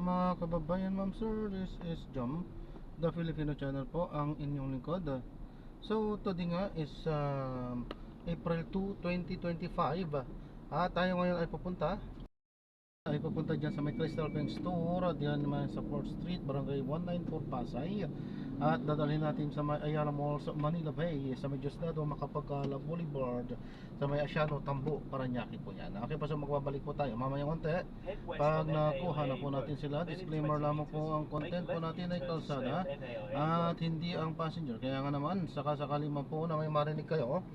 mga kababayan, ma'am sir, this is Jom, the Filipino channel po, ang inyong lingkod. So today nga is April 2, 2025. Tayo ngayon ay pupunta dyan sa may Crystal Bank Store, diyan naman sa 4th Street, Barangay 194, Pasay. At dadalhin natin sa may Ayala Mall sa Manila Bay, sa may Diosdado Macapagala Boulevard, sa may Asiano Tambo, Paranaque po yan. Okay, so magbabalik po tayo mamaya konti. Pag nakuha na po natin sila, disclaimer lamang po, ang content po natin ay kalsada at hindi ang passenger. Kaya nga naman, sakasakali man po na may marinig kayo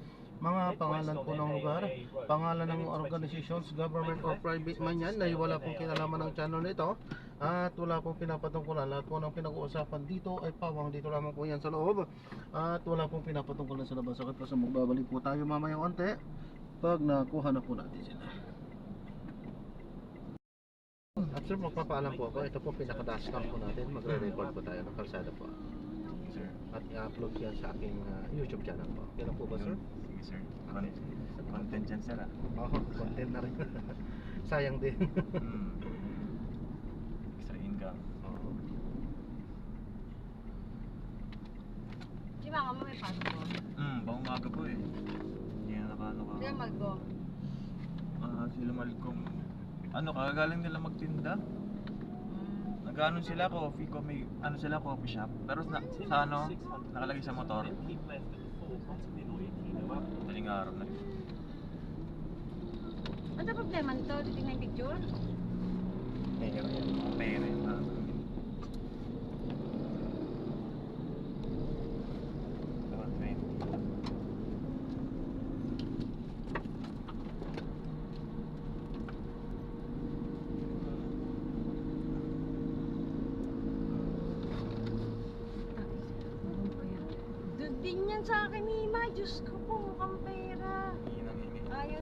mga pangalan po ng lugar, pangalan ng organizations, government or private man yan, na wala pong kinalaman ng channel nito at wala pong pinapatungkulan. Lahat po ng pinag-uusapan dito ay pawang dito lamang po yan sa loob at wala pong pinapatungkulan sa labas. Okay po, so magbabalik po tayo mamaya konti pag nakuha na po natin sila. At sir, magpapaalam po ako, ito po pinaka-dashcam po natin, magre-record po tayo ng kalsada po at i-upload yan sa aking YouTube channel po. Kailan po ba sir? Sir, content yan sir Content na rin. Sayang din. Extra income. Di ba ka may pasok mo? Bang umaga po eh. Hindi na nakano ka. Sila mag-go. Sila Malcolm. Kagagaling nila magtinda. Nag-ano sila, coffee, may ano sila, coffee shop. Pero sa nakalagay sa motor. Daling araw na. Ano problema nito? Titingnan yung picture? Pere. Doon din yan sa akin, Mima. Diyos ko po, mukhang pera. Ayaw.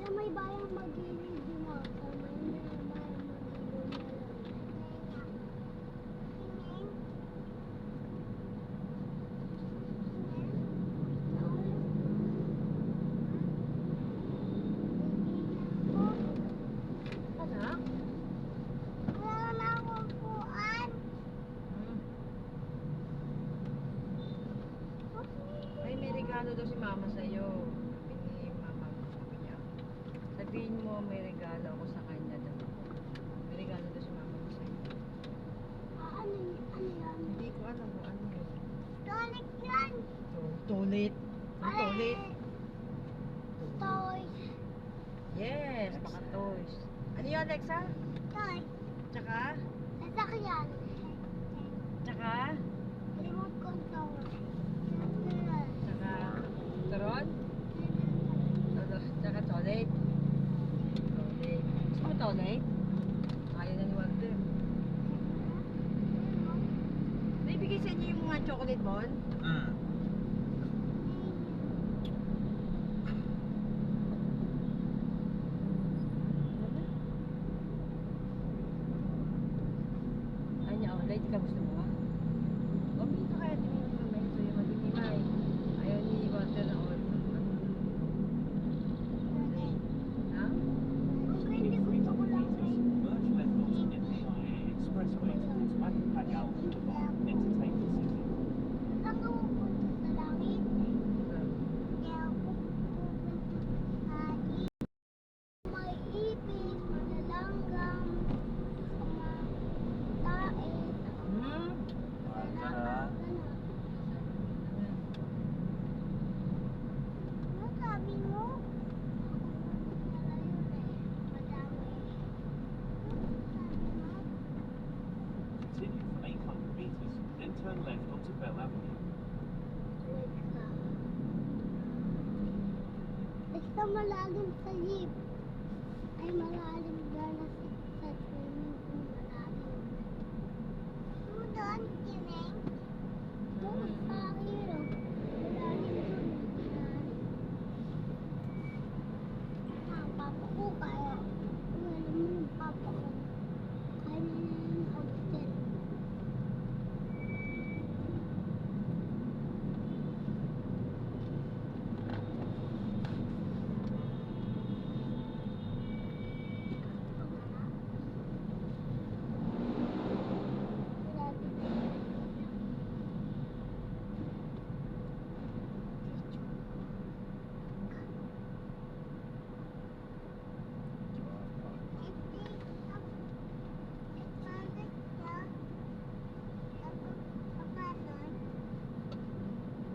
May bayang mag-inig din ako. May bayang mag-inig na lang. Anak? Wala na akong upuan. Ay, may regalo daw si Mama sa'yo. Sabi ni Mama, sabi niya. Sabihin mo, may regalo ako sa kanya daw. May regalo daw si Mama mo sa'yo. Ano yan? Hindi ko alam kung ano yun. Toilet yan. Tulit. Ang tulit. Toys. Yes, baka toys. Ano yun, Alexa? Toys. Tsaka? Sasakyan. Tsaka? Remote control. Tsaka? Turon? Tsaka toilet? Toilet. Gusto mo toilet? Ayaw na ni Walter. Naibigay sa inyo yung mga chocolate ball? Ay niya, light ka gusto mo ba? Umihin ka kaya tingin mo may so yung matimimay. Ayaw ni Walter na all. Ha? Okay, hindi gusto ko lang. Saan ka pupunta? turn left onto Bell Avenue. Wait ka. Basta malalim sa jeep. Ay malalim gana sa swimming pool malalim. Doon, Kineng. Doon sa hero. Malalim doon. Ang papa ko kaya. Alam mo yung papa ko. Kaya na yung hotel.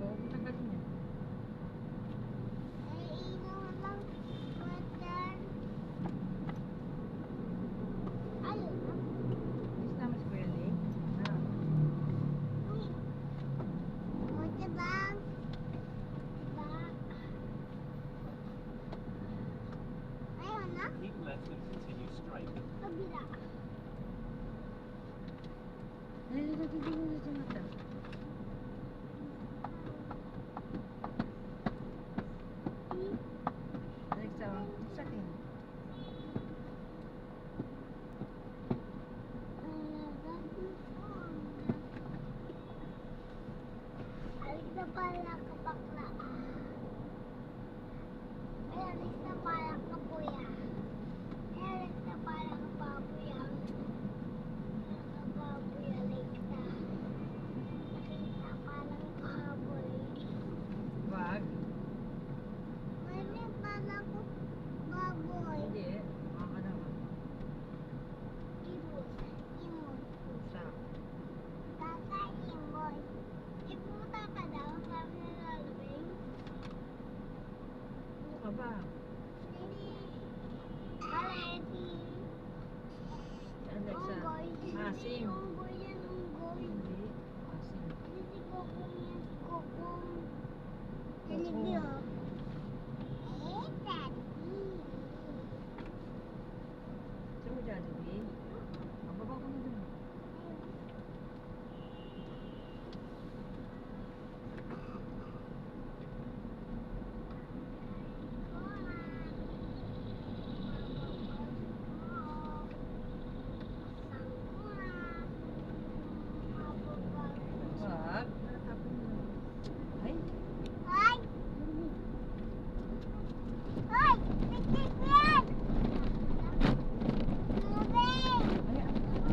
Oo, tanggalin niya. Is naman si Kuya Lake? Ah. Keep left and continue straight. Nalilito ko sa mata. Next sa akin. Alis na pala kapakla. Ay, alis na pala kapuya. Ay, alis na pala kapapuya. Kapapuya, like na. Nakita pala kahaboy. Wag. Mali pala ko baboy. Hindi. Maka naman. Imon. Imon. Pusa. Tatay, imon. Iputa ka daw, sabi ni Lalabing. Ano ka ba? Paleti. Alexa. Masim. Unggoy yan, unggoy. Hindi. Masim. Hindi si Kokong yan, si Kokong. Kokong. Jollibee, oh. Eh, Daddy. Saan mo Jollibee? Mababa ko na dun. Wag. Natapon mo. Ay. Ay! Ay! Bitik yan! Moving!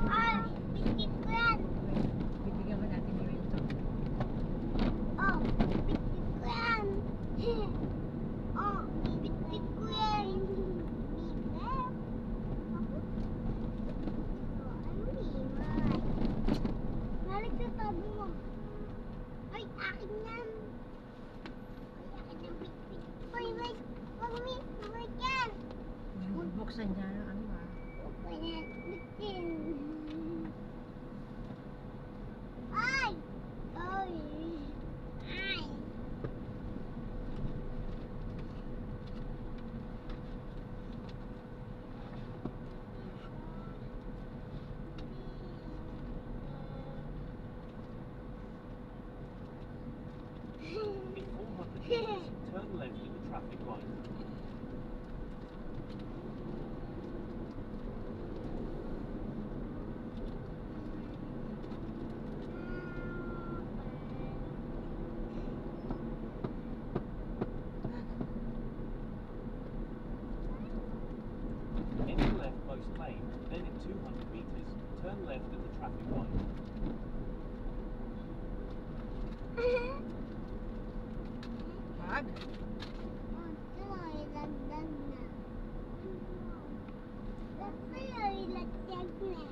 Ay, Ay! Bitik ko yan! bibigyan ka natin ni Wilton. Oh! Bitik ko yan! Oh! Bitik ko yan! Bitik! Oh, ang limay. Balik sa tabi mo. Ay, akin yan! Ay, akin yung bitik. Ay, wait! Wag mi! Wag yan! Buksan niya ng ano ba? Huwag ko yan bitin. Ay! Ay! Ay! In 400 meters, turn left at the traffic light. Enter left most lane, then in 200 meters, turn left at the traffic light. Wag. Ito, ilagdag na. Ito, ilagdag na.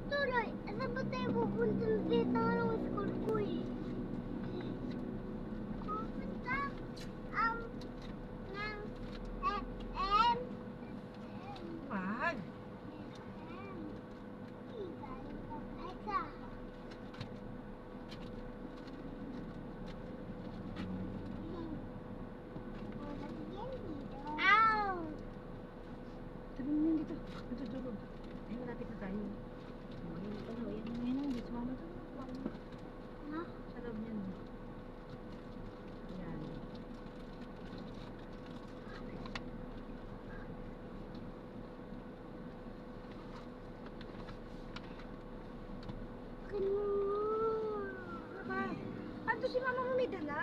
Tuloy, ano ba tayo pupunta dito ng school ko eh? Pupunta ng FM. Wag. Ay, pizza. Ow! Sabi mo yun dito. Natutulog. Ay, malapit na tayo. Ayun, ano, yan, hindi sumama to. Ha? Sa loob niyan. Yan. Ano ba? Ando si mama mo may dala.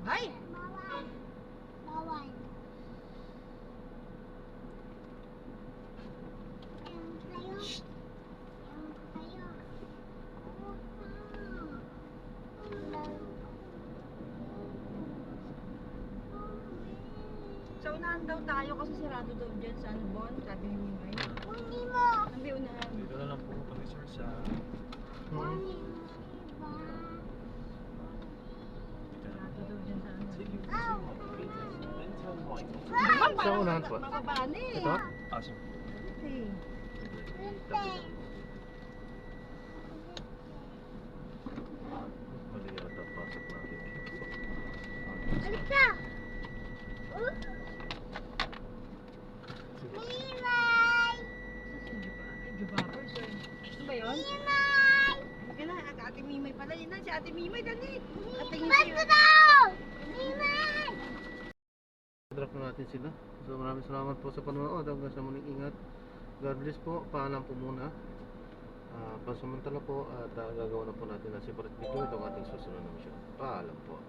Ay! Bawal. Bawal. Yung kayo. Yung kayo. Sa unahan daw tayo kasi sirado daw dyan sa ano bon, sabi ni Mimay. Uni mo. Sabi unahan. Dito na lang po kami sir sa... Uni mo. Diba? Sirado daw dyan sa ano. Ay! Sa unahan po. Mababaan eh. Ito? Ah, sir. Okay. Bintay. Mali yata pasok natin. Balik ka. Mimay! Saan si Juba? Ay, Jubapper, sir. Ano ba yun? Mimay! Halika na, Ate Mimay pala. Yun na, si Ate Mimay, dali. Ate Ba't Mimay. daw? Mimay! Drop na natin sila. So maraming salamat po sa panonood. Hanggang sa muling ingat. God bless po. Paalam po muna. Pansamantala po at gagawa na po natin ng separate video itong ating susunod na mission. Paalam po.